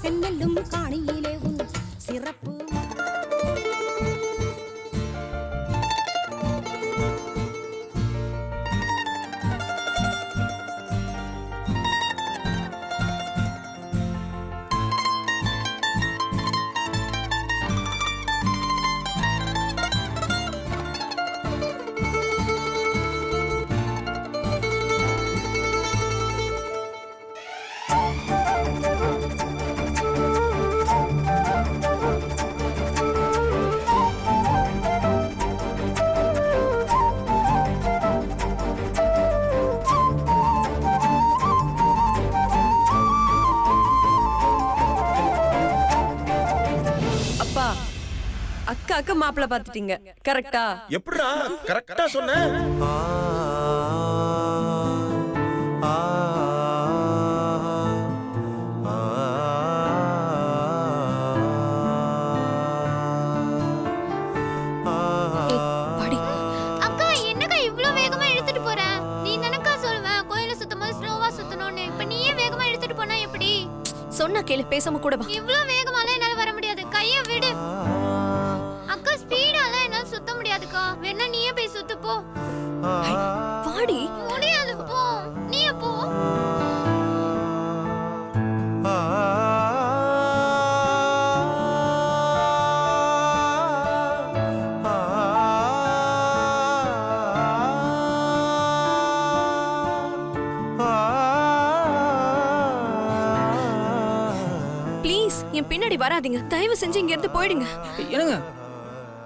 சென்னலும் காணியிலே உன் சிறப்பு. அக்காக்கு மாப்பிள்ள பாத்துட்டீங்க கரெக்டா? எப்படிடா கரெக்டா சொன்ன? அக்கா என்னக்கா இவ்ளோ வேகமா எடுத்துட்டு போற? நீ தானக்கா சொல்லுவ கோயில சுத்தமா ஸ்லோவா சுத்தணும்னு. இப்ப நீயே வேகமா எடுத்துட்டு போனா எப்படி? சொன்னா கேளு, பேசாம கூட வா. இவ்ளோ வேகமால என்னால வர முடியாது. கைய விடு. அக்கா ஸ்பீடால என்னால சுத்த முடியாதுக்கா. வேணா நீயே போய் சுத்து போ. வாடி. முடியாது போ. நீயே போ. ப்ளீஸ் என் பின்னாடி வராதீங்க. தயவு செஞ்சு இங்க இருந்து போயிடுங்க. என்னங்க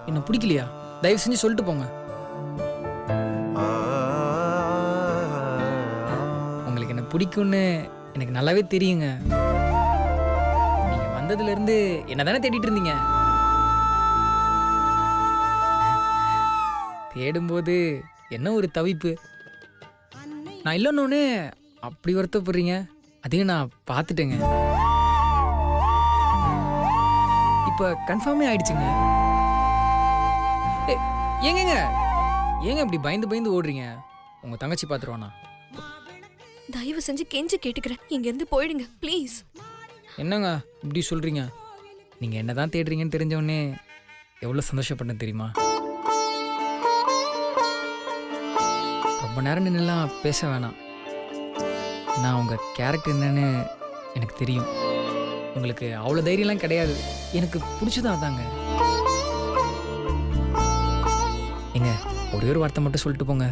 என்ன பிடிக்கலையா? தயவு செஞ்சு சொல்லிட்டு போங்க. உங்களுக்கு என்ன பிடிக்கும்னு எனக்கு நல்லாவே தெரியுங்க. நீங்க வந்ததுல இருந்து என்ன தானே தேடிட்டு இருந்தீங்க. தேடும்போது என்ன ஒரு தவிப்பு. நான் இல்லைன்னொன்னே அப்படி வருத்தப்படுறீங்க. அதையும் நான் பார்த்துட்டேங்க. இப்போ கன்ஃபார்மே ஆயிடுச்சுங்க. ஏங்க ஏங்க இப்படி பயந்து பயந்து ஓடுறீங்க? உங்க தங்கச்சி பார்த்துருவானா? தயவு செஞ்சு கெஞ்சி கேட்டுக்கிறேன், இங்க இருந்து போயிடுங்க ப்ளீஸ். என்னங்க இப்படி சொல்றீங்க? நீங்க என்னதான் தேடுறீங்கன்னு தெரிஞ்சவொடனே எவ்வளோ சந்தோஷப்பட்டேன் தெரியுமா? ரொம்ப நேரம் நின்றுலாம் பேச வேணாம். நான் உங்க கேரக்டர் என்னன்னு எனக்கு தெரியும். உங்களுக்கு அவ்வளோ தைரியம்லாம் கிடையாது. எனக்கு பிடிச்சதா தாங்க. ஏங்க ஒரே ஒரு வார்த்தை மட்டும் சொல்லிட்டு போங்க.